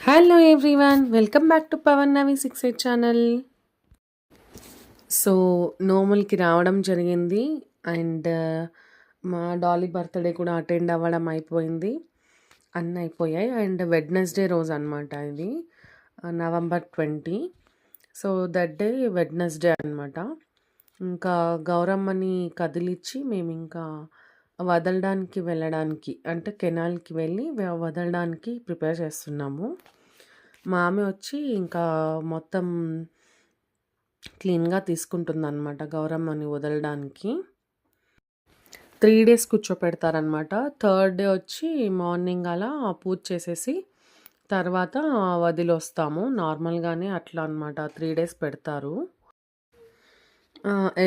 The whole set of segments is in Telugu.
Hello everyone, welcome back to Pavan Navi 68 channel. So నోములకి రావడం జరిగింది. అండ్ మా డాలీ బర్త్డే కూడా అటెండ్ అవ్వడం అయిపోయింది. అన్నీ అయిపోయాయి. అండ్ వెడ్నెస్డే రోజు అనమాట ఇది, November 20. So that day Wednesday అనమాట. ఇంకా గౌరమ్మని కదిలిచ్చి మేము ఇంకా వదలడానికి వెళ్ళడానికి, అంటే కెనాల్కి వెళ్ళి వదలడానికి ప్రిపేర్ చేస్తున్నాము. మా ఆమె వచ్చి ఇంకా మొత్తం క్లీన్గా తీసుకుంటుందన్నమాట గౌరమ్మని వదలడానికి. 3 days కూర్చోపెడతారనమాట. థర్డ్ డే వచ్చి మార్నింగ్ అలా పూజ చేసేసి తర్వాత వదిలొస్తాము. నార్మల్గానే అట్లా అనమాట 3 days పెడతారు.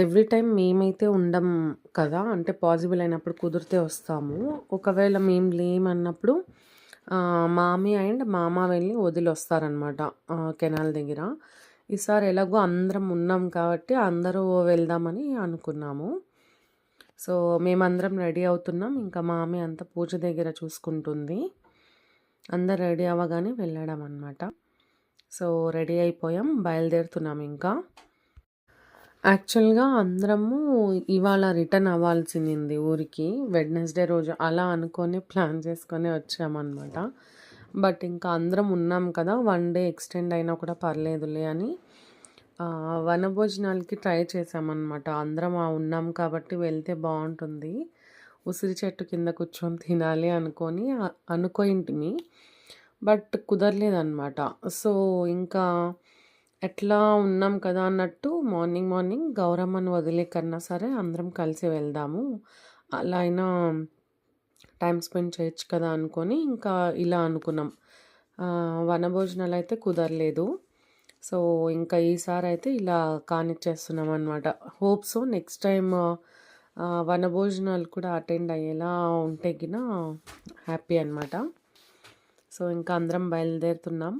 ఎవ్రీ టైం మేమైతే ఉండం కదా, అంటే పాసిబుల్ అయినప్పుడు కుదిరితే వస్తాము. ఒకవేళ మేము లేమన్నప్పుడు మామీ అండ్ మామ వెళ్ళి వదిలొస్తారనమాట కెనాల్ దగ్గర. ఈసారి ఎలాగో అందరం ఉన్నాం కాబట్టి అందరూ వెళ్దామని అనుకున్నాము. సో మేమందరం రెడీ అవుతున్నాం. ఇంకా మామీ అంతా పూజ దగ్గర చూసుకుంటుంది. అందరు రెడీ అవ్వగానే వెళ్ళడం అనమాట. సో రెడీ అయిపోయాం, బయలుదేరుతున్నాం ఇంకా. యాక్చువల్గా అందరము ఇవాళ రిటర్న్ అవ్వాల్సింది ఊరికి, వెడ్నెస్డే రోజు అలా అనుకొని ప్లాన్ చేసుకొని వచ్చామన్నమాట. బట్ ఇంకా అందరం ఉన్నాం కదా, 1 day ఎక్స్టెండ్ అయినా కూడా పర్లేదులే అని వనభోజనాలకి ట్రై చేసామన్నమాట. అందరం ఉన్నాం కాబట్టి వెళ్తే బాగుంటుంది, ఉసిరి చెట్టు కింద కూర్చొని తినాలి అనుకొని అనుకోయింటిమి. బట్ కుదరలేదన్నమాట. సో ఇంకా ఎట్లా ఉన్నాం కదా అన్నట్టు మార్నింగ్ గౌరమ్మను వదిలే కన్నా సరే అందరం కలిసి వెళ్దాము, అలా అయినా టైం స్పెండ్ చేయొచ్చు కదా అనుకొని ఇంకా ఇలా అనుకున్నాం. వనభోజనాలు అయితే కుదరలేదు. సో ఇంకా ఈసారి అయితే ఇలా కానిచ్చేస్తున్నాం అనమాట. హోప్ సో నెక్స్ట్ టైం వనభోజనాలు కూడా అటెండ్ అయ్యేలా ఉంటే గిన హ్యాపీ అనమాట. సో ఇంకా అందరం బయలుదేరుతున్నాం.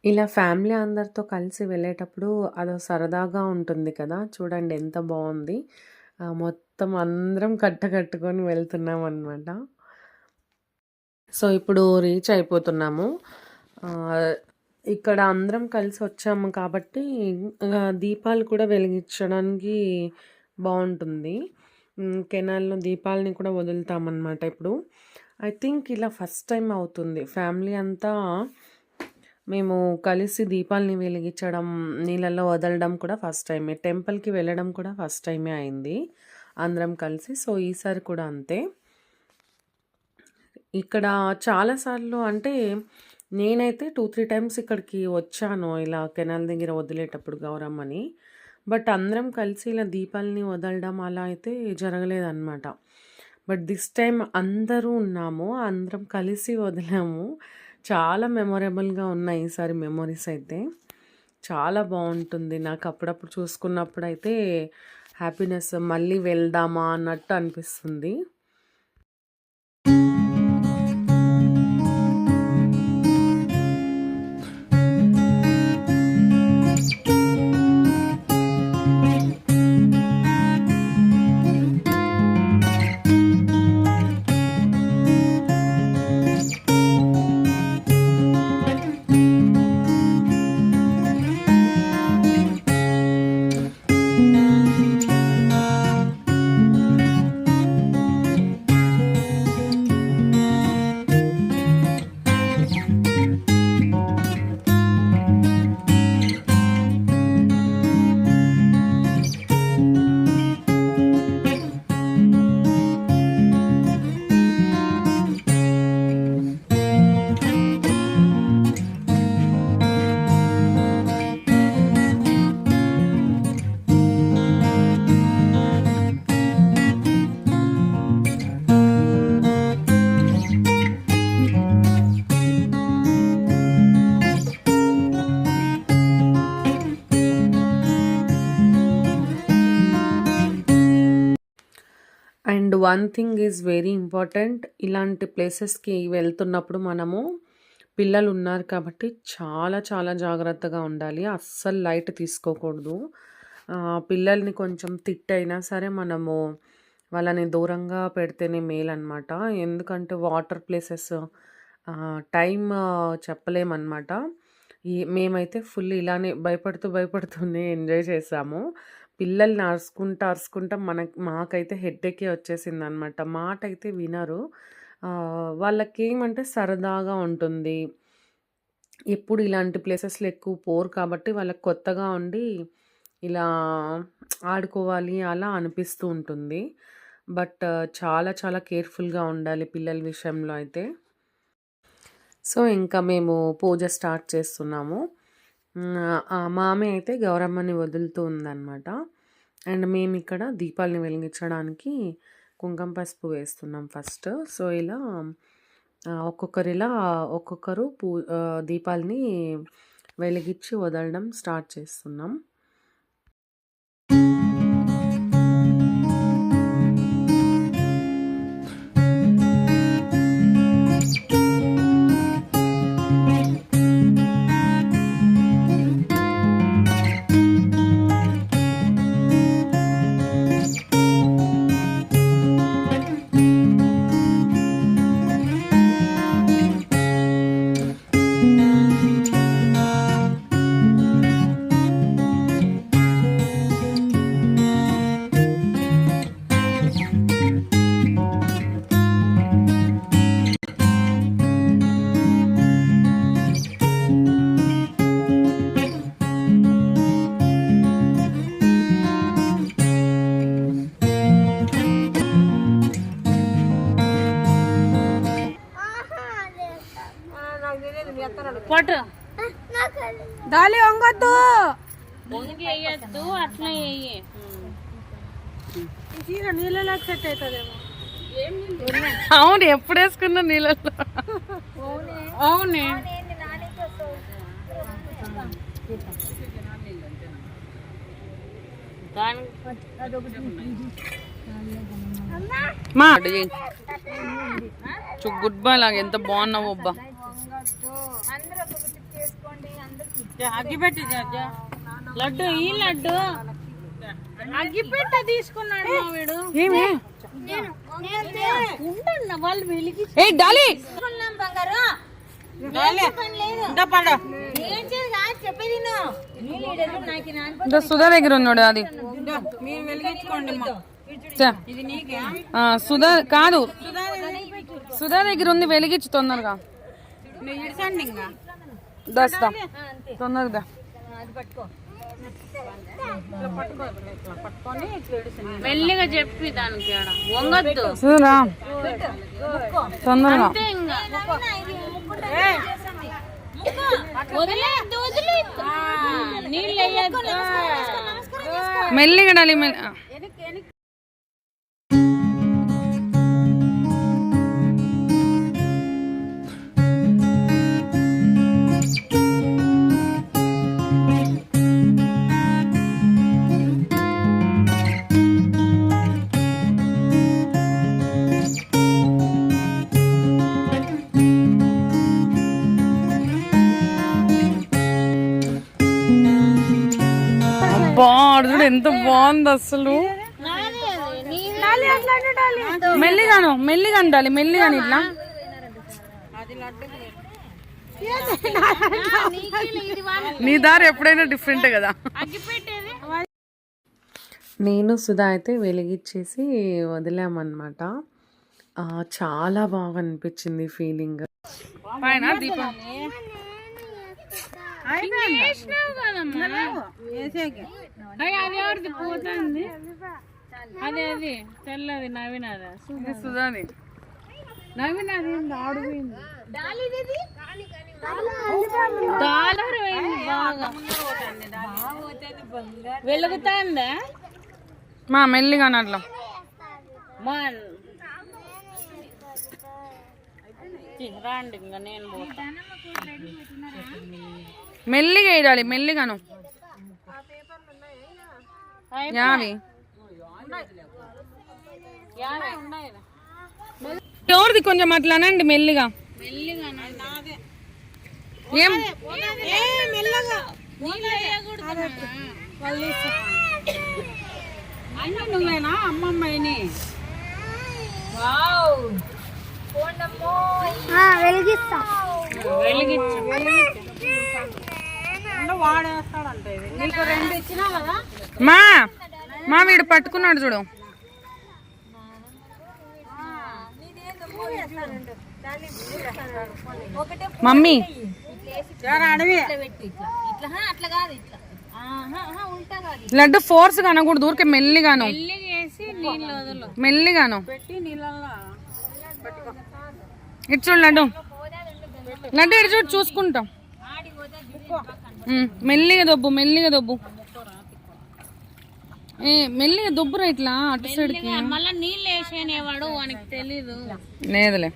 ఇలా ఫ్యామిలీ అందరితో కలిసి వెళ్ళేటప్పుడు అదో సరదాగా ఉంటుంది కదా. చూడండి ఎంత బాగుంది, మొత్తం అందరం కట్టుకొని వెళ్తున్నాం అనమాట. సో ఇప్పుడు రీచ్ అయిపోతున్నాము. ఇక్కడ అందరం కలిసి వచ్చాము కాబట్టి దీపాలు కూడా వెలిగించడానికి బాగుంటుంది. కెనాల్లో దీపాలని కూడా వదులుతామన్నమాట. ఇప్పుడు ఐ థింక్ ఇలా ఫస్ట్ టైం అవుతుంది, ఫ్యామిలీ అంతా మేము కలిసి దీపాలని వెలిగించడం, నీళ్ళల్లో వదలడం కూడా ఫస్ట్ టైమే. టెంపుల్కి వెళ్ళడం కూడా ఫస్ట్ టైమే అయింది అందరం కలిసి. సో ఈసారి కూడా అంతే. ఇక్కడ చాలాసార్లు అంటే నేనైతే 2, 3 టైమ్స్ ఇక్కడికి వచ్చాను ఇలా కెనాల్ దగ్గర వదిలేటప్పుడు గౌరమ్మని. బట్ అందరం కలిసి ఇలా దీపాలని వదలడం అలా అయితే జరగలేదనమాట. బట్ దిస్ టైమ్ అందరూ ఉన్నాము. అందరం కలిసి వదిలాము. చాలా మెమొరబుల్‌గా ఉన్నాయి ఈసారి మెమోరీస్ అయితే. చాలా బావుంటుంది. నాకు అప్పుడప్పుడు చూసుకున్నప్పుడైతే హ్యాపీనెస్ మళ్ళీ వెళ్దామా అన్నట్టు అనిపిస్తుంది. And one thing is very important. ఇలాంటి ప్లేసెస్‌కి వెళ్తున్నప్పుడు మనము పిల్లలు ఉన్నారు కాబట్టి చాలా చాలా జాగ్రత్తగా ఉండాలి. అస్సలు లైట్ తీసుకోకూడదు. పిల్లల్ని కొంచెం తిట్టైనా సరే మనము వాళ్ళని దూరంగా పెడితేనే మేలనమాట. ఎందుకంటే వాటర్ ప్లేసెస్ టైమ్ చెప్పలేమనమాట. మేమైతే ఫుల్ ఇలానే భయపడుతూనే ఎంజాయ్ చేసాము. పిల్లల్ని అరుచుకుంటా మాకైతే హెడ్‌ఏకే వచ్చేసిందనమాట. మాటైతే వినరు. వాళ్ళకేమంటే సరదాగా ఉంటుంది. ఎప్పుడు ఇలాంటి ప్లేసెస్‌లో ఎక్కువ పోరు కాబట్టి వాళ్ళకి కొత్తగా ఉండి ఇలా ఆడుకోవాలి అలా అనిపిస్తూ ఉంటుంది. బట్ చాలా చాలా కేర్‌ఫుల్‌గా ఉండాలి పిల్లల విషయంలో అయితే. సో, ఇంకా మేము పూజ స్టార్ట్ చేస్తున్నాము. మా ఆమె అయితే గౌరమ్మని వదులుతూ ఉందనమాట. అండ్ మేమిక్కడ దీపాలని వెలిగించడానికి కుంకుమ పసుపు వేస్తున్నాం ఫస్ట్. సో, ఇలా ఒక్కొక్కరు దీపాలని వెలిగించి వదలడం స్టార్ట్ చేస్తున్నాం. పట్టు దాలి వంగొద్దు, వంగి వేయద్దు, అట్లా వేయి. చీర నీళ్ళలో సెట్ అవుతుందేమో. అవును, ఎప్పుడు వేసుకున్నా నీళ్ళలో. అవునే మా గుడ్ బాయ్ లాగా ఎంత బాగున్నావు అబ్బా. అగ్గిపెట్టి లడ్డు, ఈ లడ్డు అగ్గిపెట్ట తీసుకున్నాడు వీడు. వాళ్ళు వెలిగి సుధా దగ్గర ఉన్నాడు అది. మీరు వెలిగించుకోండి. సుధా కాదు, సుధా దగ్గర ఉంది, వెలిగించు తొందరగా. దస్తా తొందరగా మెల్లిగా చెప్పి దానికి వంగద్దు, తొందరగా. వదిలేయద్దు, వదిలేయద్దు. నీళ్ళు వేయద్దు. మెల్లిగా డాలి చూడు ఎంత బాగుంది అసలు. మెల్లిగాను మెల్లిగా ఉండాలి, మెల్లిగాను ఇట్లా. నీ దారి ఎప్పుడైనా డిఫరెంట్ కదా. నేను సుధా అయితే వెలిగించేసి వదిలామన్నమాట. చాలా బాగా అనిపించింది ఫీలింగ్. పైన దీపం అది ఎవరిది పోతుంది? అదే అది తెల్లది నవీనదా? సుధాని నవీనది ఆడిపోయింది. వెలుగుతాందా మా మెల్లిగా అట్లా. రాండి ఇంకా నేను పోతా. మెల్లిగా వేయాలి, మెల్లిగాను. యావి ఎవరిది కొంచెం అట్లా అనండి మెల్లిగా. ఏం నువ్వేనా అమ్మమ్మని? వాడేస్తాడంటే నీకు 2 ఇచ్చినా కదా. మా వీడు పట్టుకున్నాడు చూడు. మమ్మీ లడ్డు ఫోర్స్ కనకూడదు, ఊరికే మెల్లిగాను మెల్లిగాను. ఇటు చూడు లడ్డు, లడ్డు ఇటు చూడు, చూసుకుంటాం. మెల్లిగా దొబ్బు, మెల్లిగా దొబ్బు, మెల్లిగా దొబ్బురా ఇట్లా అటు సైడ్కి. మళ్ళా నీళ్ళు వేసేనేవాడు వానికి తెలీదు. లేదులే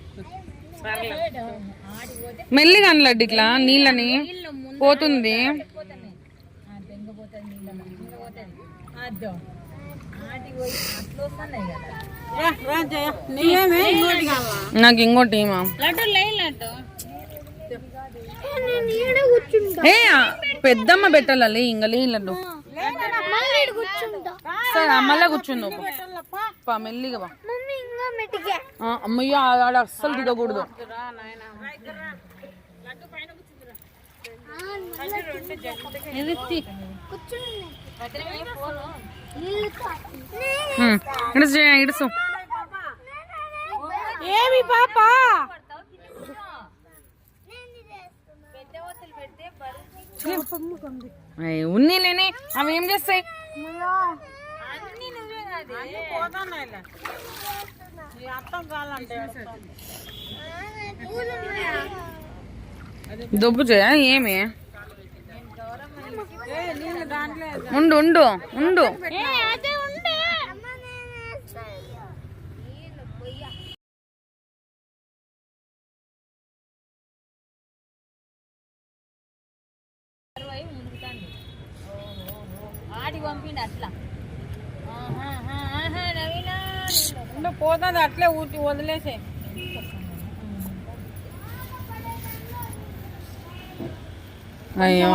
మెల్లిగా అని లడ్డు ఇట్లా నీళ్ళని పోతుంది. నాకు ఇంకోటి ఏ పెద్దమ్మ పెట్టాలి ఇంకా లడ్డు. సరే మళ్ళా కూర్చుంది మెల్లిగా. అమ్మయ్య ఆడ అస్సలు దిగకూడదు. ఇడుసు ఏమి పాప ఉన్నీలేని అవి ఏం చేస్తాయి? దొబ్బు చేయ ఏమి? ఉండు ఉండు ఉండు. పంపిండి అట్లా పోతుంది అట్లే ఊటి వదిలేసే. అయ్యో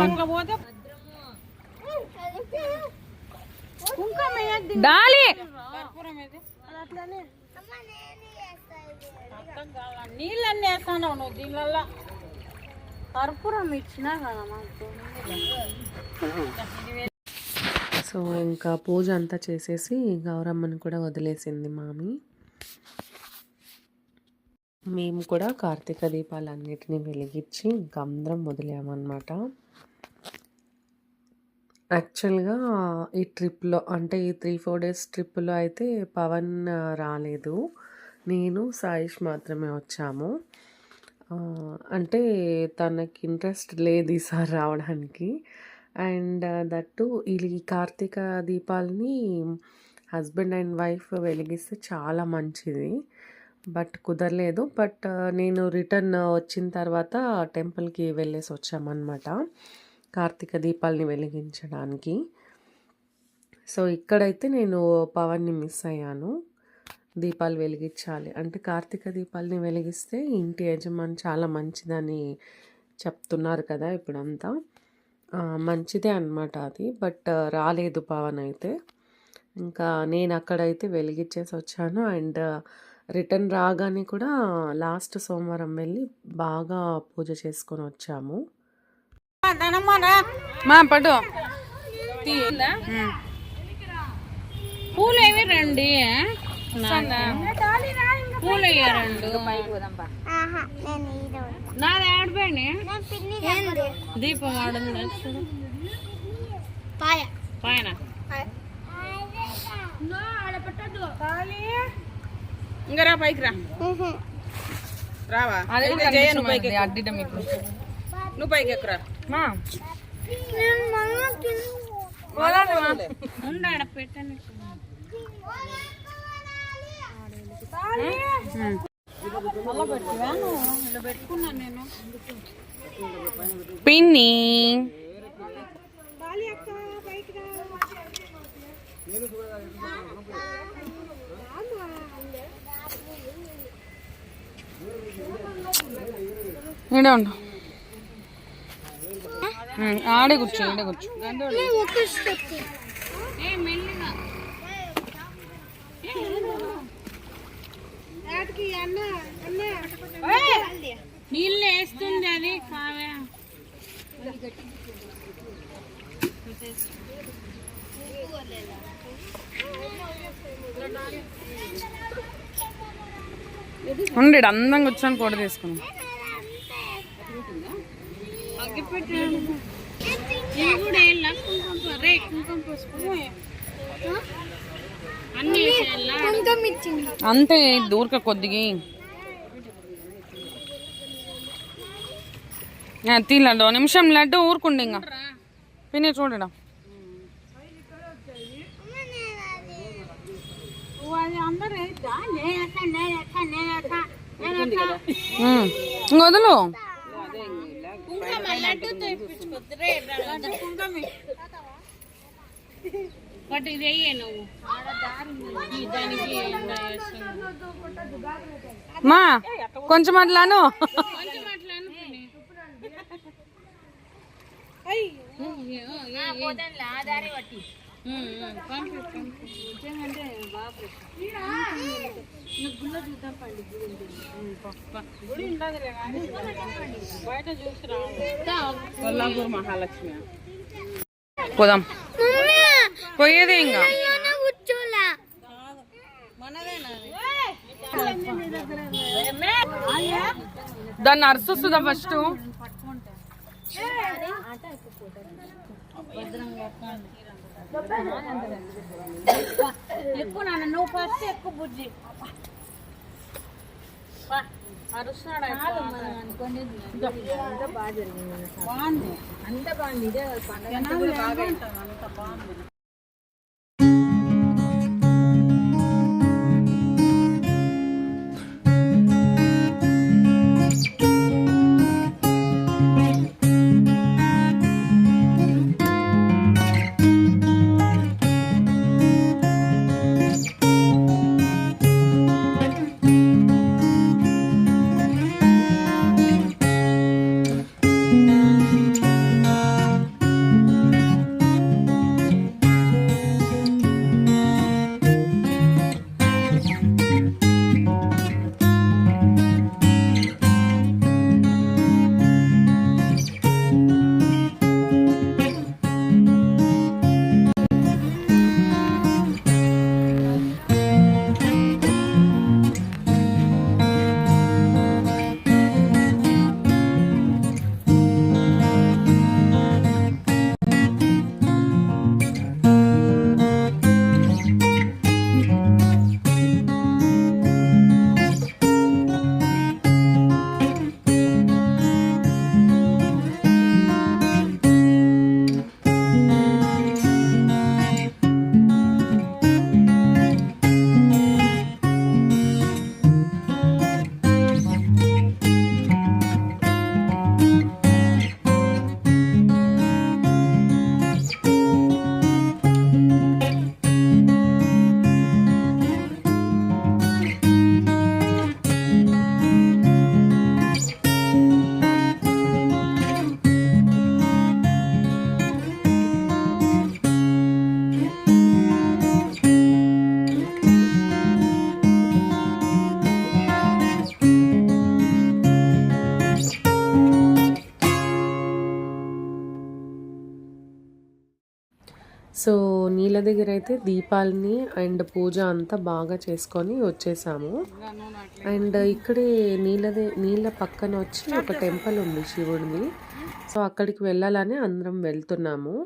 డాలి నీళ్ళన్నీ వేస్తాను నువ్వు దీనివల్ల. కర్పూరం ఇచ్చినా కదా మాకు. సో ఇంకా పూజ అంతా చేసేసి గౌరమ్మని కూడా వదిలేసింది మామి. మేము కూడా కార్తీక దీపాలన్నిటిని వెలిగించి ఇంకా అందరం వదిలామన్నమాట. యాక్చువల్గా ఈ ట్రిప్లో అంటే ఈ 3-4 డేస్ ట్రిప్లో అయితే పవన్ రాలేదు, నేను సాయిష్ మాత్రమే వచ్చాము. అంటే తనకి ఇంట్రెస్ట్ లేదు ఈసారి రావడానికి. అండ్ దట్టు ఈ కార్తీక దీపాలని హస్బెండ్ అండ్ వైఫ్ వెలిగిస్తే చాలా మంచిది. బట్ కుదరలేదు. బట్ నేను రిటర్న్ వచ్చిన తర్వాత టెంపుల్‌కి వెళ్ళేసి వచ్చామన్నమాట. కార్తీక దీపాలని వెలిగించడానికి. సో, ఇక్కడైతే నేను పవన్‌ని మిస్ అయ్యాను. దీపాలు వెలిగించాలి అంటే కార్తీక దీపాలని వెలిగిస్తే ఇంటి యజమాని చాలా మంచిదని చెప్తున్నారు కదా ఇప్పుడంతా. మంచిదే అన్నమాట అది. బట్ రాలేదు పవన్ అయితే. ఇంకా నేను అక్కడైతే వెలిగించేసి వచ్చాను. అండ్ రిటర్న్ రాగానే కూడా లాస్ట్ సోమవారం వెళ్ళి బాగా పూజ చేసుకొని వచ్చాము. మా పట్టు పూలు ఏవి రండి పూలు వేయరండు నాది ఆడిపోయి దీపం ఆడుంది చూడు పైన ఇంకా రా పైకి రా రావా అడ్డిట మీకు నువ్వు పైకి ఎక్కురా ఉండాడ పెట్టండి పెట్టుకున్నా నేను పిన్ని ఈడే ఉండు ఆడే కూర్చో ఈడే కూర్చో మెల్లిగా నీళ్ళు వేస్తుంది అది కావే ఉండే అందంగా కూర్చొని ఫోటో తీసుకున్నాం అగ్గిపెట్టాడు ఇవి కూడా వేయాలా కుంకుమ రే కుంకుమ పసుపు అన్ని వేసేయాలా అంతే దూరక కొద్దిగా తీ లడ్డు నిమిషం లడ్డు ఊరుకుండి ఇంకా పిన్ని చూడడం అందరూ వదులు బట్ ఇది వెయ్యే నువ్వు దానికి మా కొంచెం అట్లాను కొంచెం అట్లా బయట చూసి కొల్లాపూర్ మహాలక్ష్మి పోదాం పోయేదే ఇంకా దాన్ని అరుస్తుందా ఫస్ట్ ఎక్కువ నాన్న నువ్వు ఫస్ట్ ఎక్కువ బుజ్జి అరుస్తున్నాడు అంత బాగా జరిగింది బాగుంది అంత బాగుంది ఇదే అంత బాగుంది సో నీళ్ళ దగ్గర అయితే దీపాలని అండ్ పూజ అంతా బాగా చేసుకొని వచ్చేసాము. అండ్ ఇక్కడే నీళ్ళ పక్కన వచ్చి ఒక టెంపుల్ ఉంది శివుడిది. సో అక్కడికి వెళ్ళాలని అందరం వెళ్తున్నాము.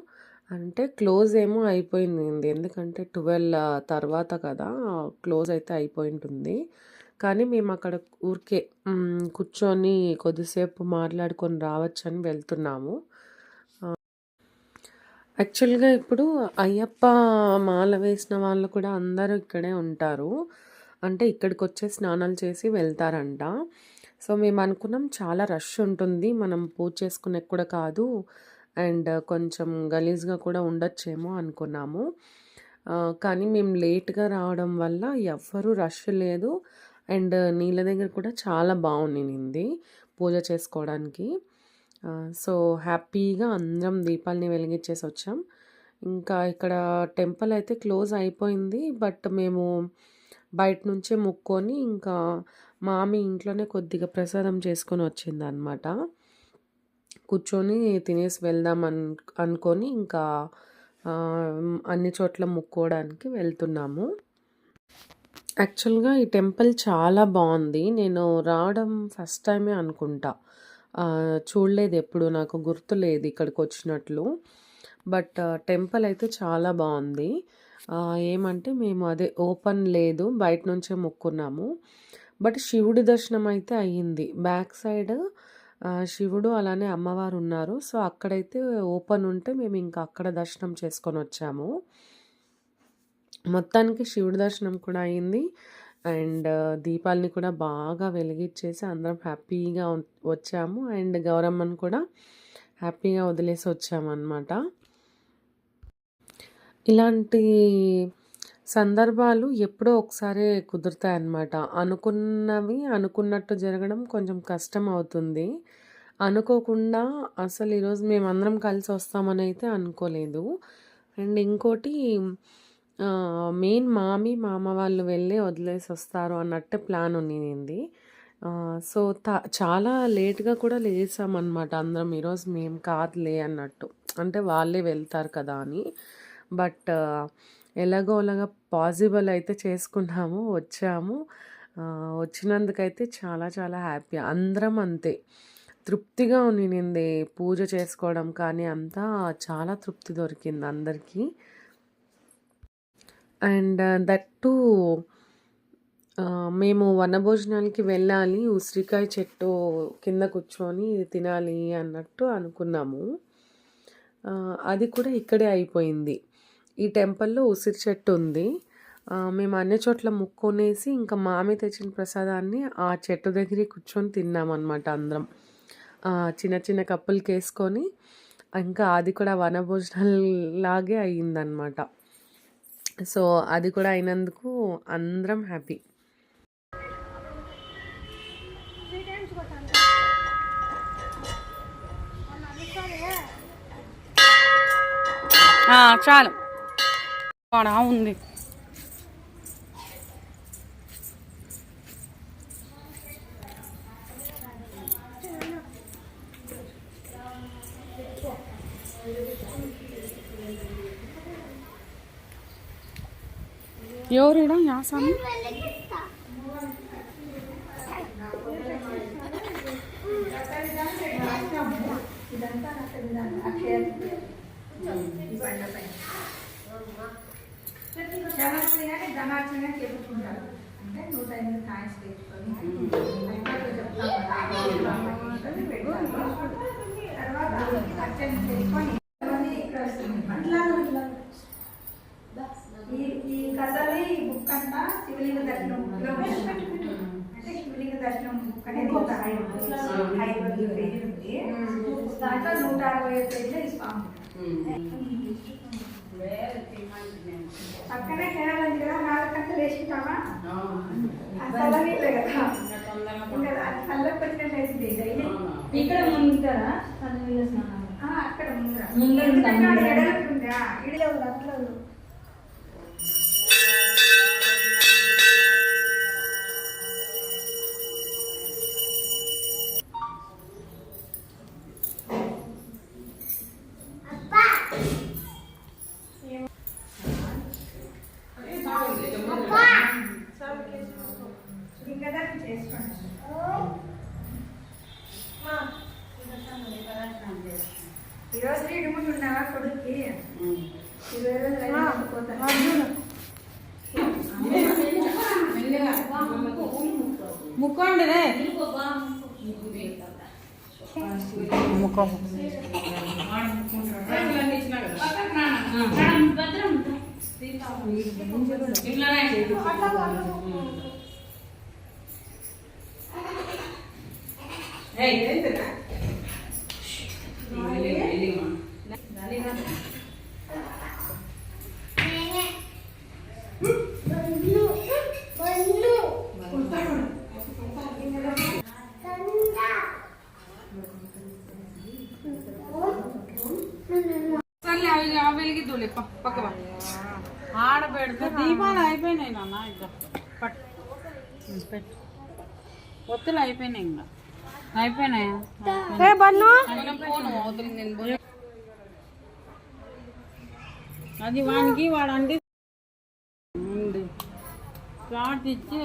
అంటే క్లోజ్ ఏమో అయిపోయింది, ఎందుకంటే 12 తర్వాత కదా క్లోజ్ అయితే అయిపోయి ఉంటుంది. కానీ మేము అక్కడ ఊరికే కూర్చొని కొద్దిసేపు మాట్లాడుకొని రావచ్చని వెళ్తున్నాము. యాక్చువల్‌గా ఇప్పుడు అయ్యప్ప మాల వేసిన వాళ్ళు కూడా అందరూ ఇక్కడే ఉంటారు. అంటే ఇక్కడికొచ్చే స్నానాలు చేసి వెళ్తారంట. సో మేమనుకున్నాం చాలా రష్ ఉంటుంది, మనం పూజ చేసుకునేకి కూడా కాదు, అండ్ కొంచెం గలీజ్‌గా కూడా ఉండొచ్చేమో అనుకున్నాము. కానీ మేము లేట్‌గా రావడం వల్ల ఎవ్వరూ రష్ లేదు. అండ్ నీళ్ళ దగ్గర కూడా చాలా బాగుండింది పూజ చేసుకోవడానికి. సో హ్యాపీగా అందరం దీపాలని వెలిగించేసి వచ్చాం. ఇంకా ఇక్కడ టెంపుల్ అయితే క్లోజ్ అయిపోయింది. బట్ మేము బయట నుంచే మొక్కొని ఇంకా మామి ఇంట్లోనే కొద్దిగా ప్రసాదం చేసుకొని వచ్చిందనమాట. కూర్చొని తినేసి వెళ్దాం అనుకొని ఇంకా అన్ని చోట్ల మొక్కోవడానికి వెళ్తున్నాము. యాక్చువల్‌గా ఈ టెంపుల్ చాలా బాగుంది. నేను రావడం ఫస్ట్ టైమే అనుకుంటా. చూడలేదు ఎప్పుడు, నాకు గుర్తులేదు ఇక్కడికి వచ్చినట్లు. బట్ టెంపుల్ అయితే చాలా బాగుంది. ఏమంటే మేము అదే ఓపెన్ లేదు, బయట నుంచే మొక్కున్నాము. బట్ శివుడి దర్శనం అయితే అయ్యింది. బ్యాక్ సైడ్ శివుడు అలానే అమ్మవారు ఉన్నారు. సో అక్కడైతే ఓపెన్ ఉంటే మేము ఇంకా అక్కడ దర్శనం చేసుకొని వచ్చాము. మొత్తానికి శివుడి దర్శనం కూడా అయింది. అండ్ దీపాలని కూడా బాగా వెలిగించేసి అందరం హ్యాపీగా వచ్చాము. అండ్ గౌరమ్మని కూడా హ్యాపీగా వదిలేసి వచ్చామన్నమాట. ఇలాంటి సందర్భాలు ఎప్పుడో ఒకసారి కుదురుతాయన్నమాట. అనుకున్నవి అనుకున్నట్టు జరగడం కొంచెం కష్టం అవుతుంది. అనుకోకుండా అసలు ఈరోజు మేమందరం కలిసి వస్తామని అయితే అనుకోలేదు. అండ్ ఇంకోటి మెయిన్ మామ వాళ్ళు వెళ్ళి వదిలేసి వస్తారు అన్నట్టు ప్లాన్ ఉన్నింది. సో చాలా లేట్గా కూడా లేసామన్నమాట అందరం. ఈరోజు మేము కాదులే అన్నట్టు, అంటే వాళ్ళే వెళ్తారు కదా అని. బట్ ఎలాగోలాగా పాసిబుల్ అయితే చేసుకున్నాము, వచ్చాము. వచ్చినందుకైతే చాలా చాలా హ్యాపీ. అందరం అంతే తృప్తిగా ఉన్నింది పూజ చేసుకోవడం కానీ అంతా చాలా తృప్తి దొరికింది అందరికీ. అండ్ దట్ టు మేము వనభోజనాలకి వెళ్ళాలి, ఉసిరికాయ చెట్టు కింద కూర్చొని తినాలి అన్నట్టు అనుకున్నాము. అది కూడా ఇక్కడే అయిపోయింది. ఈ టెంపుల్లో ఉసిరి చెట్టు ఉంది. మేము అన్ని చోట్ల ముక్కొనేసి ఇంకా మామి తెచ్చిన ప్రసాదాన్ని ఆ చెట్టు దగ్గర కూర్చొని తిన్నామన్నమాట అందరం. చిన్న చిన్న కప్పులకి వేసుకొని ఇంకా అది కూడా వనభోజనాలాగే అయ్యిందనమాట. సో అది కూడా అయినందుకు అందరం హ్యాపీ. చాలు ఉంది. ఎవరిడా యాసామి ఈ కథని బుక్ అంట శివలింగ దర్శనం అంటే శివలింగ దర్శనం బుక్ అనేది ఒక 500 పేజీలు ఉంది. దాంట్లో 160 పేజీలు ఇస్తాం. పక్కనే కేరళ ఉంది కదా, 4 గంటలు వేసుకుంటామా అసలు నీళ్ళే కదా, ఇంకా కళ్ళకి వచ్చినట్లయితే ఇక్కడ ముందుతారా అక్కడ ముందర ఎడలుందా ఇడలో అట్లా ఈరోజు ఇడుముడు ఉన్నావా కొడుక్కి 20 రోజులు అయినా పోతాను. ముక్కోండి రే ముక్కో వెలిగి దూలే పక్క ఆడ పెడితే దీపాలు అయిపోయినాయి నాన్న ఇంకా పట్టు పెట్టు ఒత్తులు అయిపోయినాయి ఇంకా అయిపోయినాయా అది వానికి వాడండి ప్లాట్ ఇచ్చి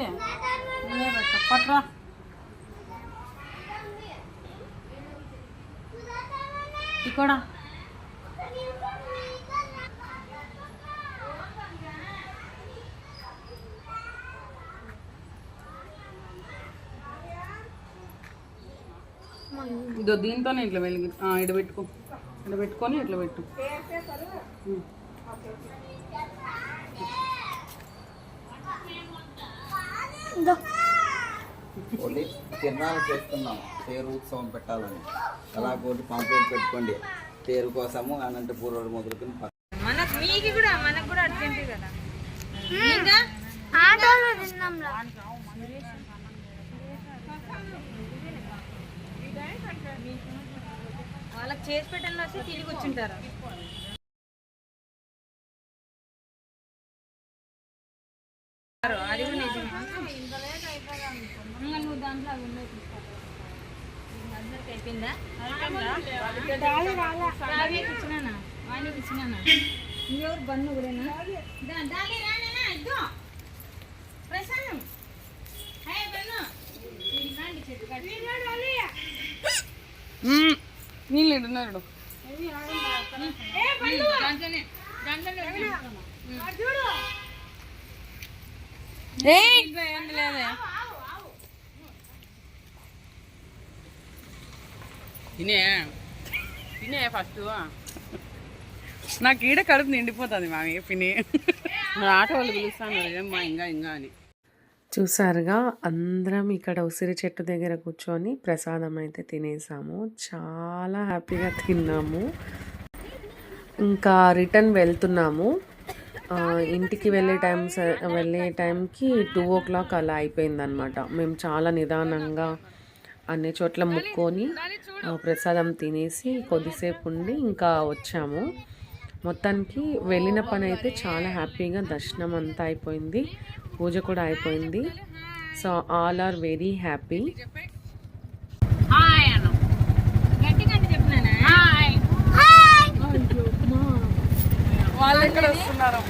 పట్రా ఇక్కడ ఇదో దీంతోనే ఇట్లా వెలిగి ఇడ పెట్టుకో ఇడ పెట్టుకొని ఇట్లా పెట్టు ఓన్లీ తిరణాలు చేస్తున్నాం తేరు ఉత్సవం పెట్టాలని అలా ఒకటి పాంప్లెట్ పెట్టుకోండి తేరు కోసము అనంతపూర్ మొదలుకొని మనకు కూడా అర్జెంట్ కదా వాళ్ళకి చేసి పెట్టాలని వచ్చి తిరిగి వచ్చింటారు అది కూడా నిజమే నువ్వు దాంట్లో అవి ఉన్నాయి అయిపోయిందా ఇచ్చినా వానికి ఇచ్చినా ఇంకెవరు బన్ను కూడానా ఇద్దో ప్రశాంతం నీళ్ళు ఇడున్నాడు తినే ఫస్ట్ నాకు ఈడ కడుపు నిండిపోతుంది మామి పిని ఆటో వాళ్ళు పిలుస్తాను ఏమ్మా ఇంకా అని చూసారుగా అందరం ఇక్కడ ఉసిరి చెట్టు దగ్గర కూర్చొని ప్రసాదం అయితే తినేసాము. చాలా హ్యాపీగా తిన్నాము. ఇంకా రిటర్న్ వెళ్తున్నాము. ఇంటికి వెళ్ళే టైంకి 2 o'clock అలా అయిపోయిందనమాట. మేము చాలా నిదానంగా అన్ని చోట్ల ముక్కొని ప్రసాదం తినేసి కొద్దిసేపు ఉండి ఇంకా వచ్చాము. మొత్తానికి వెళ్ళిన పని అయితే చాలా హ్యాపీగా దర్శనం అంతా అయిపోయింది, పూజ కూడా అయిపోయింది. So all are very happy. వాళ్ళు ఎక్కడ వస్తున్నారు?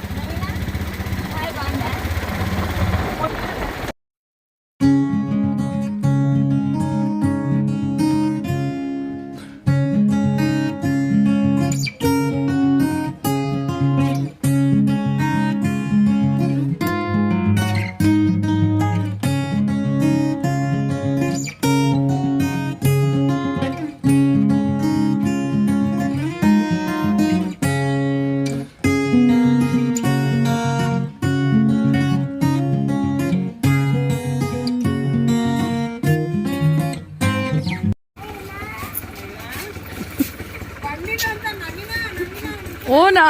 ఓనా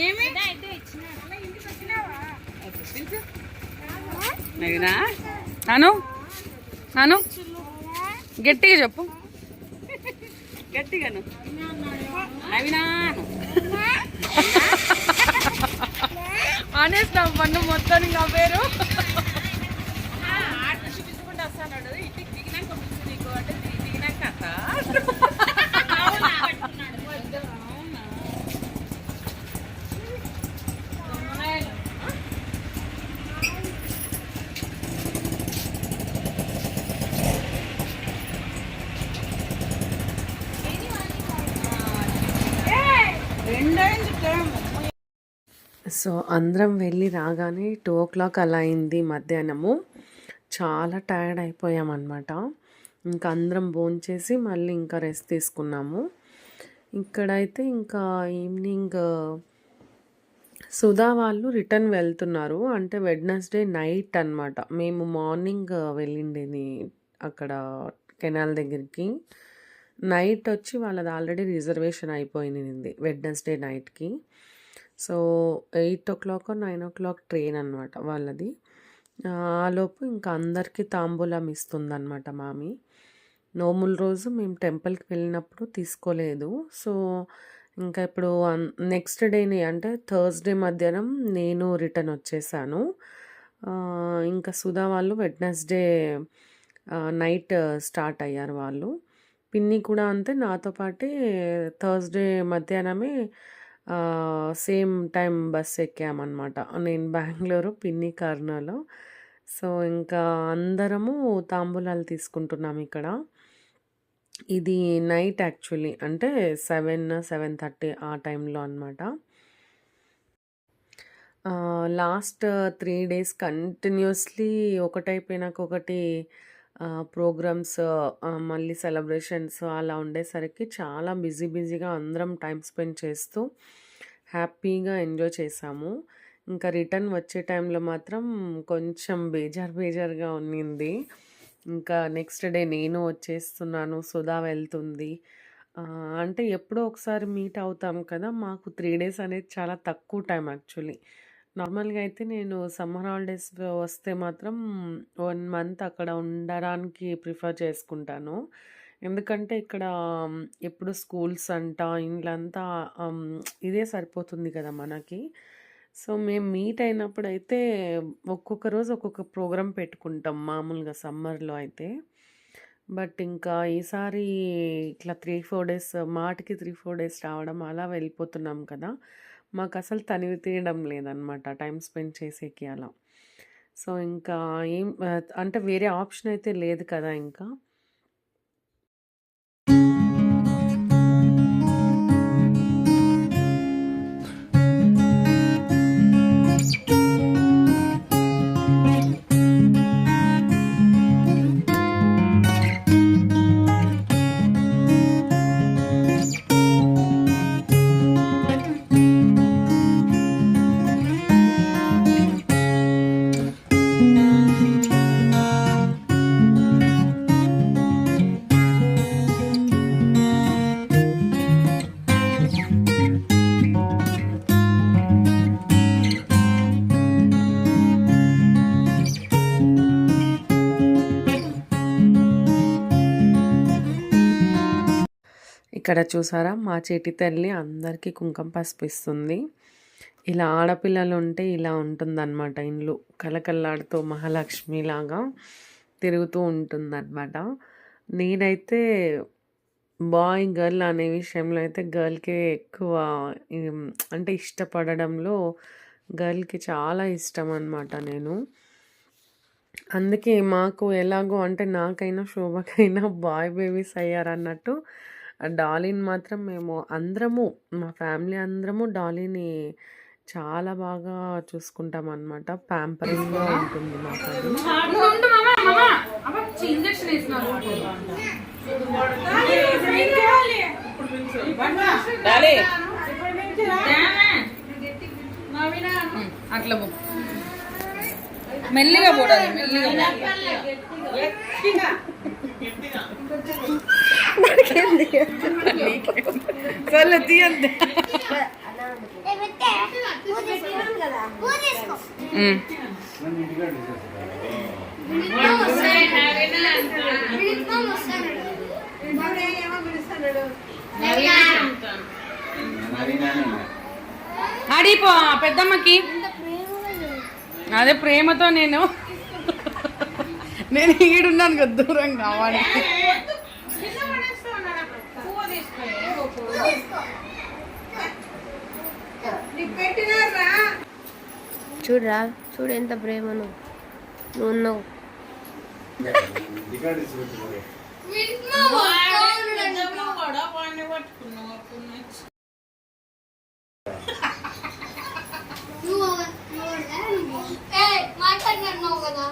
ఏమి నాను నాను గట్టిగా చెప్పు, గట్టిగాను అవినాను అనేస్తాం పన్ను మొత్తానికి ఆ పేరు చూపించుకుంటూ వస్తాడు. ఇంటికి దిగినాక నీకు అంటే దిగినాక సో అందరం వెళ్ళి రాగానే 2 o'clock అలా అయింది మధ్యాహ్నము. చాలా టైర్డ్ అయిపోయామన్నమాట. ఇంకా అందరం భోంచేసి మళ్ళీ ఇంకా రెస్ట్ తీసుకున్నాము. ఇక్కడైతే ఇంకా ఈవినింగ్ సుధా వాళ్ళు రిటర్న్ వెళ్తున్నారు. అంటే వెడ్నెస్డే నైట్ అన్నమాట. మేము మార్నింగ్ వెళ్ళిండేది అక్కడ కెనాల్ దగ్గరికి. నైట్ వచ్చి వాళ్ళది ఆల్రెడీ రిజర్వేషన్ అయిపోయింది వెడ్నెస్డే నైట్కి. సో 8 o'clock 9 o'clock ట్రైన్ అనమాట వాళ్ళది. ఆలోపు ఇంకా అందరికీ తాంబూలం ఇస్తుందన్నమాట మామి. నోముల రోజు మేము టెంపుల్కి వెళ్ళినప్పుడు తీసుకోలేదు. సో ఇంకా ఇప్పుడు నెక్స్ట్ డేని అంటే థర్స్డే మధ్యాహ్నం నేను రిటర్న్ వచ్చేసాను. ఇంకా సుధా వాళ్ళు వెడ్నెస్డే నైట్ స్టార్ట్ అయ్యారు వాళ్ళు. పిన్ని కూడా అంతే నాతో పాటే థర్స్డే మధ్యాహ్నమే సేమ్ టైం బస్ ఎక్కామన్నమాట. నేను బెంగళూరు, పిన్ని కర్నూలు. సో ఇంకా అందరము తాంబూలాలు తీసుకుంటున్నాం ఇక్కడ. ఇది నైట్ యాక్చువల్లీ అంటే 7-7:30 ఆ టైంలో అనమాట. లాస్ట్ 3 days కంటిన్యూస్లీ ఒకటైపోయినాక ఒకటి ప్రోగ్రామ్స్, మళ్ళీ సెలబ్రేషన్స్ అలా ఉండేసరికి చాలా బిజీగా అందరం టైం స్పెండ్ చేస్తూ హ్యాపీగా ఎంజాయ్ చేసాము. ఇంకా రిటర్న్ వచ్చే టైంలో మాత్రం కొంచెం బేజారుగా ఉన్నింది. ఇంకా నెక్స్ట్ డే నేను వచ్చేస్తున్నాను, సుధా వెళ్తుంది. అంటే ఎప్పుడో ఒకసారి మీట్ అవుతాం కదా. మాకు 3 days అనేది చాలా తక్కువ టైం యాక్చువల్లీ. నార్మల్గా అయితే నేను సమ్మర్ హాలిడేస్ వస్తే మాత్రం 1 month అక్కడ ఉండడానికి ప్రిఫర్ చేసుకుంటాను. ఎందుకంటే ఇక్కడ ఎప్పుడు స్కూల్స్ అంట ఇండ్లంతా ఇదే సరిపోతుంది కదా మనకి. సో మేము మీట్ అయినప్పుడైతే ఒక్కొక్క రోజు ఒక్కొక్క ప్రోగ్రామ్ పెట్టుకుంటాం మామూలుగా సమ్మర్లో అయితే. బట్ ఇంకా ఈసారి ఇట్లా 3-4 days మాటికి 3-4 days రావడం అలా వెళ్ళిపోతున్నాం కదా. మాకు అసలు తనివి తీయడం లేదనమాట టైం స్పెండ్ చేసేకి అలా. సో ఇంకా ఏం అంటే వేరే ఆప్షన్ అయితే లేదు కదా ఇంకా. ఇక్కడ చూసారా మా చేటి తల్లి అందరికీ కుంకుమ పసుపు ఇస్తుంది. ఇలా ఆడపిల్లలు ఉంటే ఇలా ఉంటుందన్నమాట. ఇండ్లు కలకల్లాడుతూ మహాలక్ష్మిలాగా తిరుగుతూ ఉంటుందన్నమాట. నేనైతే బాయ్ గర్ల్ అనే విషయంలో అయితే గర్ల్కే ఎక్కువ అంటే ఇష్టపడడంలో గర్ల్కి చాలా ఇష్టం అన్నమాట నేను. అందుకే మాకు ఎలాగో అంటే నాకైనా శోభకైనా బాయ్ బేబీస్ అయ్యారన్నట్టు డాలీని మాత్రం మేము అందరము మా ఫ్యామిలీ అందరము డాలీని చాలా బాగా చూసుకుంటాం అన్నమాట. ప్యాంపరింగ్గా ఉంటుంది మాకు అది. అట్లా మెల్లిగా పోడాలి, మెల్లిగా తీయండి. అడిపో పెద్దమ్మకి అదే ప్రేమతో నేను ఈడున్నాను కదా దూరం కావాలి. చూడరా చూడు ఎంత ప్రేమను నువ్వు ఉన్నావు. మాట్లాడినావు కదా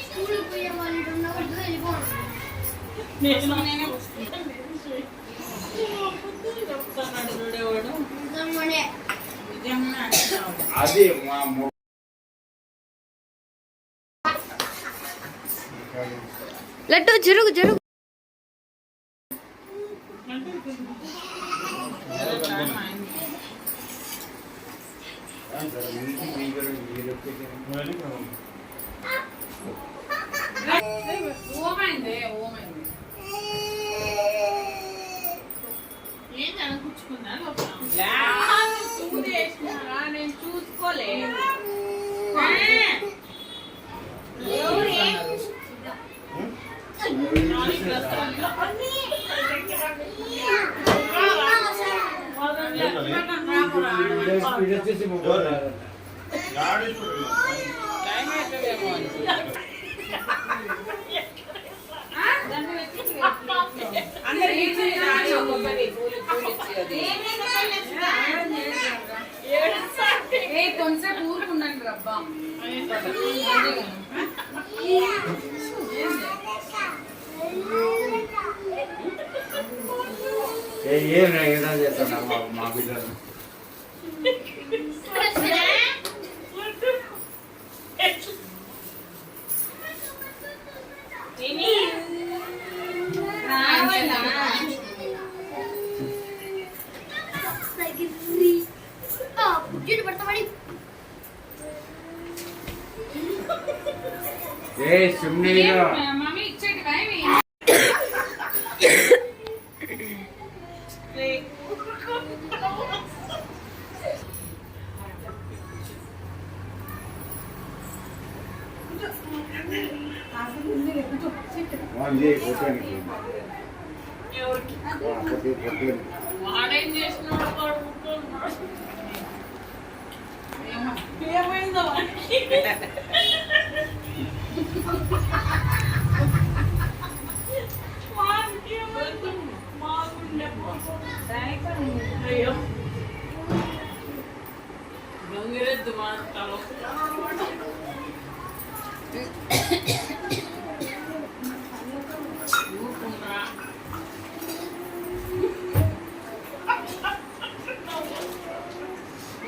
స్కూల్కి పోయే వాళ్ళు ఉన్నప్పుడు వెళ్ళిపోవాలి అది లడ్డు జరుగు జరుగు నేను చూసుకోలే కొంచెం ఊరుకున్నాను రబ్బా ఏం చేస్తున్నా మా బిడ్డలు మమ్మీ ఇచ్చేటి వాడేం చేసినాడు ఏమైందో గంగిరెద్దు మాట్లాడు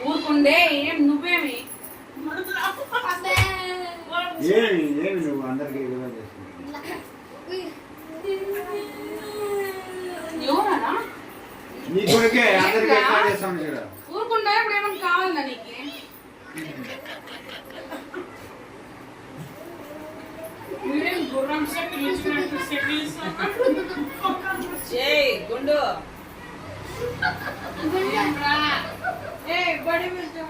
ఊరుకుండే ఏం నువ్వేమి ఏమి నువ్వు అందరికీ విలువ చేస్తున్నావు ఎవరా నీ కొడుకే అందరికీ ఎక్కువ చేస్తాను చూడ ఊరుకుంటా ఇప్పుడు ఏమైనా కావాలా నీకు మీరేం గుర్రం సెటిల్ ఇచ్చినట్టు సెటిల్ గుండు ఏ బడి మిల్చి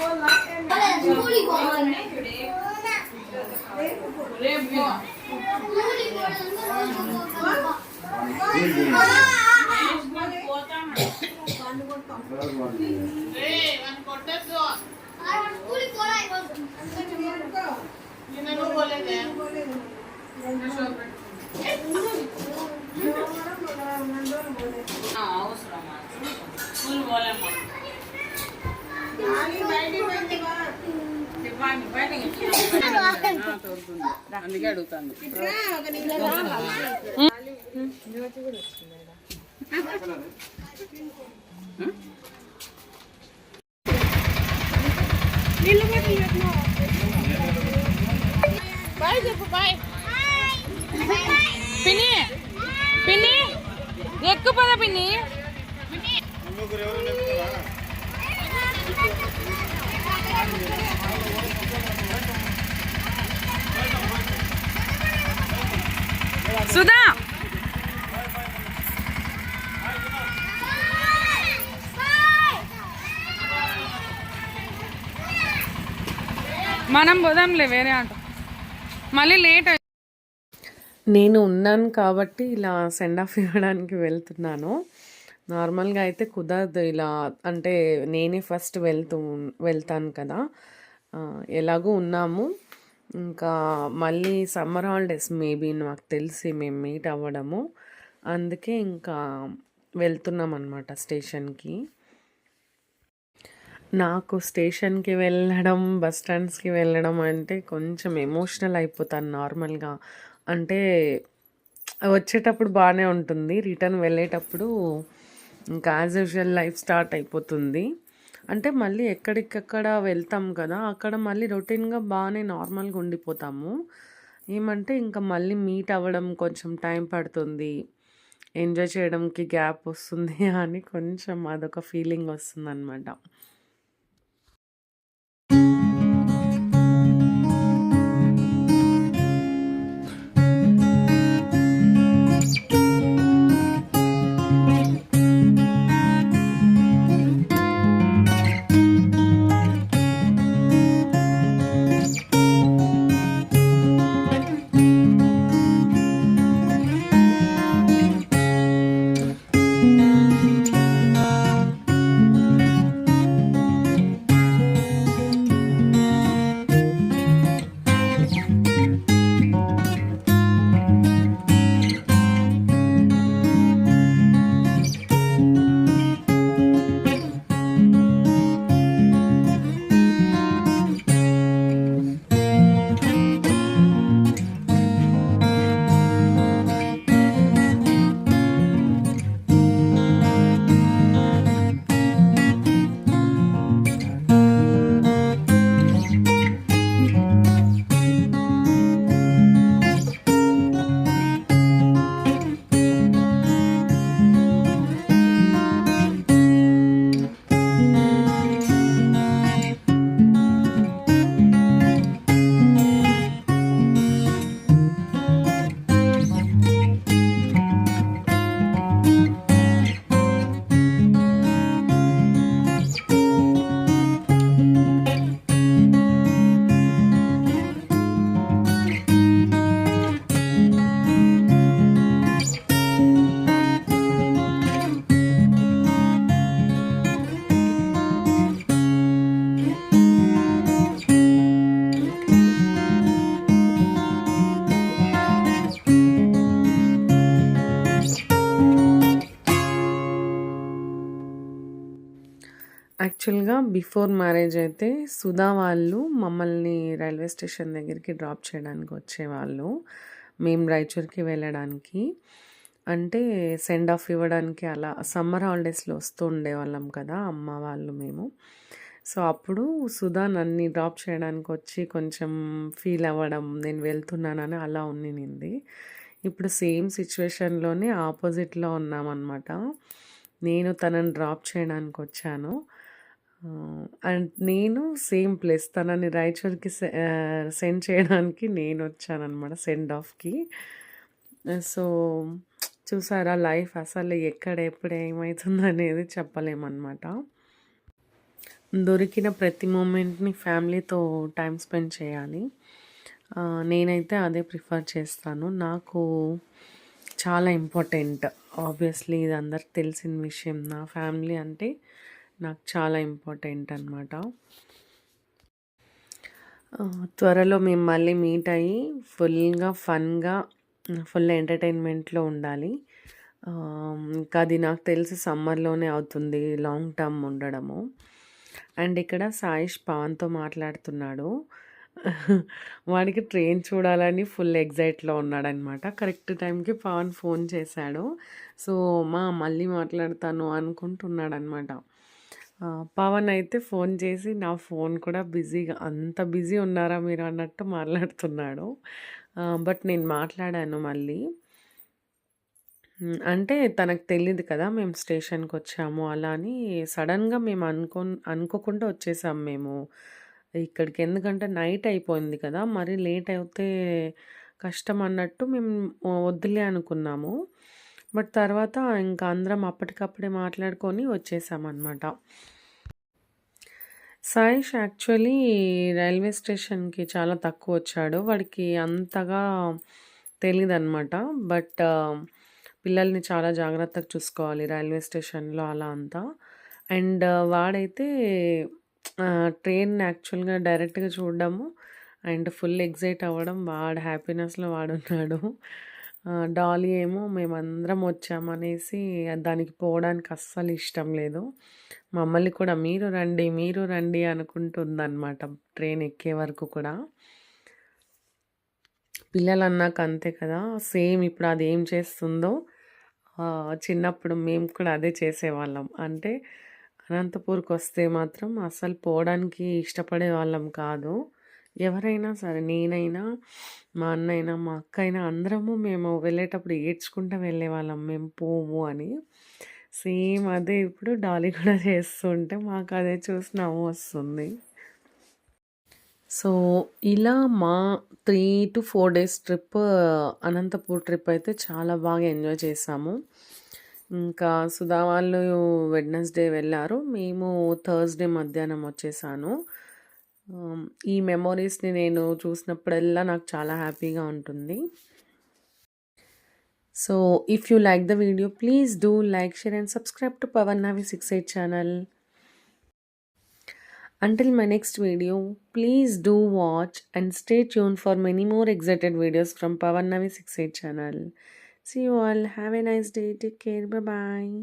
రేపు కొట్టద్దు నేను పోలేదే అవసరమా స్కూల్ పోలేమ్మా అందుకే అడుగుతాను బాయ్ చెప్పు బాయ్ పిన్ని పిన్ని ఎక్కువ పద పిన్ని సుధా మనం పోదాంలే వేరే ఆట మళ్ళీ లేట్ నేను ఉన్నాను కాబట్టి ఇలా సెండ్ ఆఫ్ ఇవ్వడానికి వెళ్తున్నాను. నార్మల్గా అయితే కుదరదు ఇలా, అంటే నేనే ఫస్ట్ వెళ్తాను కదా. ఎలాగో ఉన్నాము, ఇంకా మళ్ళీ సమ్మర్ హాలిడేస్ మేబీ నాకు తెలిసి మేము మీట్ అవ్వడము. అందుకే ఇంకా వెళ్తున్నామన్నమాట స్టేషన్‌కి. నాకు స్టేషన్‌కి వెళ్ళడం, బస్ స్టాండ్స్‌కి వెళ్ళడం అంటే కొంచెం ఎమోషనల్ అయిపోతాను నార్మల్‌గా. అంటే వచ్చేటప్పుడు బానే ఉంటుంది. రిటర్న్ వెళ్ళేటప్పుడు ఇంకా యాజ్ యూజువల్ లైఫ్ స్టార్ట్ అయిపోతుంది. అంటే మళ్ళీ ఎక్కడికక్కడ వెళ్తాం కదా! అక్కడ మళ్ళీ రొటీన్‌గా బానే నార్మల్‌గా ఉండిపోతాము. ఏమంటే ఇంకా మళ్ళీ మీట్ అవ్వడం కొంచెం టైం పడుతుంది. ఎంజాయ్ చేయడంకి గ్యాప్ వస్తుంది అని కొంచెం అదొక ఫీలింగ్ వస్తుందనమాట. యాక్చువల్‌గా బిఫోర్ మ్యారేజ్ అయితే సుధా వాళ్ళు మమ్మల్ని రైల్వే స్టేషన్ దగ్గరికి డ్రాప్ చేయడానికి వచ్చేవాళ్ళు. మేము రాయచూర్‌కి వెళ్ళడానికి. అంటే సెండ్ ఆఫ్ ఇవ్వడానికి అలా సమ్మర్ హాలిడేస్‌లో వస్తూ ఉండేవాళ్ళం కదా! అమ్మ వాళ్ళు మేము. సో, అప్పుడు సుధా నన్ని డ్రాప్ చేయడానికి వచ్చి కొంచెం ఫీల్ అవ్వడం, నేను వెళ్తున్నానని అలా ఉండినింది. ఇప్పుడు సేమ్ సిట్యుయేషన్‌లోనే ఆపోజిట్‌లో ఉన్నామనమాట. నేను తనని డ్రాప్ చేయడానికొచ్చాను. అండ్ నేను సేమ్ ప్లేస్ తనని రాయచూర్‌కి సెండ్ చేయడానికి నేనొచ్చాననమాట సెండ్ ఆఫ్‌కి. సో, చూసారా లైఫ్ అసలు ఎక్కడ ఎప్పుడు ఏమైతుందనేది చెప్పలేమనమాట. దొరికిన ప్రతి మూమెంట్‌ని ఫ్యామిలీతో టైమ్ స్పెండ్ చేయాలి. నేనైతే అదే ప్రిఫర్ చేస్తాను. నాకు చాలా ఇంపార్టెంట్. ఆబ్వియస్లీ ఇది అందరికి తెలిసిన విషయం. నా ఫ్యామిలీ అంటే నాకు చాలా ఇంపార్టెంట్ అనమాట. త్వరలో మేము మళ్ళీ మీట్ అయ్యి ఫుల్‌గా ఫన్‌గా ఫుల్ ఎంటర్‌టైన్‌మెంట్‌లో ఉండాలి. ఇంకా అది నాకు తెలిసి సమ్మర్‌లోనే అవుతుంది లాంగ్ టర్మ్ ఉండడము. అండ్ ఇక్కడ సాయిష్ పవన్‌తో మాట్లాడుతున్నాడు. వాడికి ట్రైన్ చూడాలని ఫుల్ ఎక్సైట్‌లో ఉన్నాడనమాట. కరెక్ట్ టైంకి పవన్ ఫోన్ చేశాడు. సో, మళ్ళీ మాట్లాడతాను అనుకుంటున్నాడనమాట. పవన్ అయితే ఫోన్ చేసి నా ఫోన్ కూడా బిజీగా అంత బిజీ ఉన్నారా మీరు అన్నట్టు మాట్లాడుతున్నాడు. బట్ నేను మాట్లాడాను మళ్ళీ. అంటే తనకు తెలీదు కదా! మేము స్టేషన్‌కొచ్చాము అలా అని సడెన్‌గా మేము అనుకోకుండా వచ్చేసాం మేము ఇక్కడికి. ఎందుకంటే నైట్ అయిపోయింది కదా! మరి లేట్ అయితే కష్టం అన్నట్టు మేము వద్దులే అనుకున్నాము. బట్ తర్వాత ఇంకా అందరం అప్పటికప్పుడే మాట్లాడుకొని వచ్చేసామనమాట. సాయిష్ యాక్చువల్లీ రైల్వే స్టేషన్‌కి చాలా తక్కువొచ్చాడు. వాడికి అంతగా తెలీదనమాట. బట్ పిల్లల్ని చాలా జాగ్రత్తగా చూసుకోవాలి రైల్వే స్టేషన్‌లో అలా అంతా. అండ్ వాడైతే ట్రైన్ యాక్చువల్‌గా డైరెక్ట్‌గా చూడడము అండ్ ఫుల్ ఎక్సైట్ అవ్వడం వాడి హ్యాపీనెస్‌లో వాడున్నాడు. డాలీ ఏమో మేమందరం వచ్చామనేసి దానికి పోవడానికి అస్సలు ఇష్టం లేదు. మమ్మల్ని కూడా మీరు రండి అనుకుంటుందన్నమాట ట్రైన్ ఎక్కే వరకు కూడా. పిల్లలన్నాక అంతే కదా, సేమ్ ఇప్పుడు అది ఏం చేస్తుందో చిన్నప్పుడు మేము కూడా అదే చేసేవాళ్ళం. అంటే అనంతపూర్కి వస్తే మాత్రం అస్సలు పోవడానికి ఇష్టపడే వాళ్ళం కాదు. ఎవరైనా సరే, నేనైనా మా అన్నైనా మా అక్క అయినా అందరము మేము వెళ్ళేటప్పుడు ఏడ్చుకుంటూ వెళ్ళేవాళ్ళం మేము పోము అని. సేమ్ అదే ఇప్పుడు డాలీ కూడా చేస్తుంటే మాకు అదే చూసి నవ్వు వస్తుంది. సో ఇలా మా 3 to 4 days trip, Anantapur trip అయితే చాలా బాగా ఎంజాయ్ చేసాము. ఇంకా సుధా వాళ్ళు వెడ్నెస్డే వెళ్ళారు, మేము థర్స్డే మధ్యాహ్నం వచ్చేసాను. ఈ మెమొరీస్ని నేను చూసినప్పుడల్లా నాకు చాలా హ్యాపీగా ఉంటుంది. So if you like the video, please do like, share and subscribe to Pawan Navi 68 channel. Until my next video, please do watch and stay tuned for many more excited videos from Pawan Navi 68 channel. See you all. Have a nice day. Take care. Bye-bye.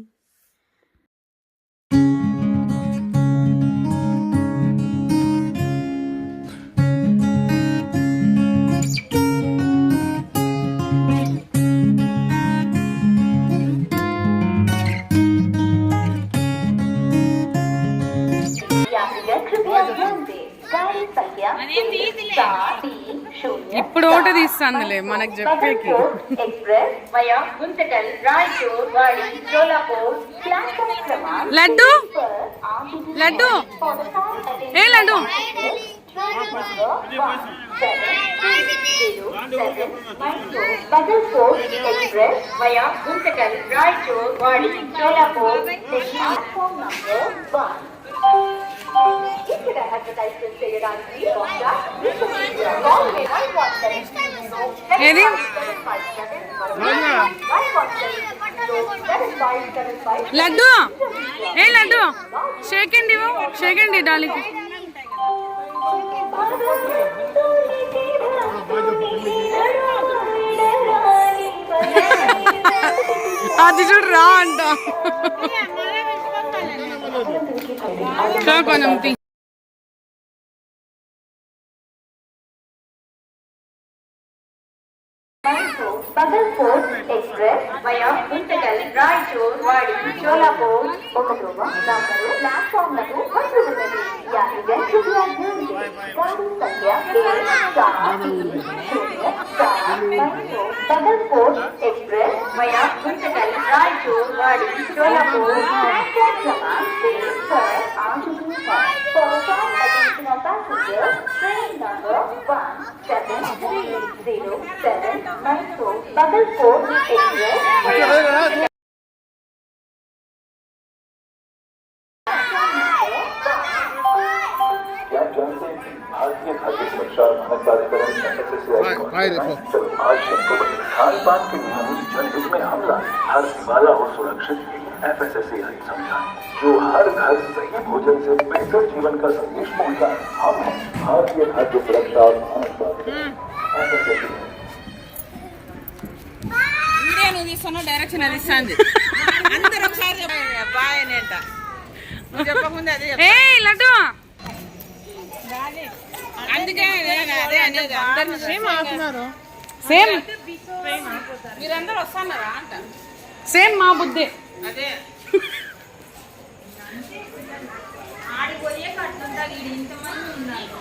ఇప్పుడు ఒకటి తీస్తానులే మనకు చెప్పేకి. లడ్డు లడ్డు ఏ లడ్డు ఏది లడ్డు ఏ లడ్డు షేకండి డాలీకి. అది చూడు రా అంట కొంచెం Pagalpur Express via Guntakal, Raichur, Wadi, Cholapur, Okatova, Namaru, platform లకు వస్తున్నది. యాత్రికుల శుభాకాంక్షలు. గాడి సంఖ్య Pagalpur Express via Guntakal, Raichur, Wadi, Cholapur, platform for attention of passengers, train number 1730794 Pagalpur Express. भारतीय खाद्य सुरक्षा मानक प्राधिकरण आज खान पान के नियमों जनहित में हमला, हर निवाला हो सुरक्षित, FSSAI समझाएं, जो हर घर सही भोजन से बेहतर जीवन का संदेश पहुंचाए। हम हैं भारतीय खाद्य सुरक्षा और मानक प्राधिकरण FSSAI। వీడియో నువ్వు తీసుకున్నా డైరెక్షన్ అది ఇస్తాంది. అందరూ ఒకసారి బాయ్ అనేట చెప్పకముందే అదే లడ్డు. అందుకే అదే అనేది అందరూ సేమ్ అవుతున్నారు. సేమ్ మీరందరూ వస్తున్నారా అంట. సేమ్ మా బుద్ధి అదే. ఆడిపోయే కట్టుందా ఇంతమంది ఉన్నారు.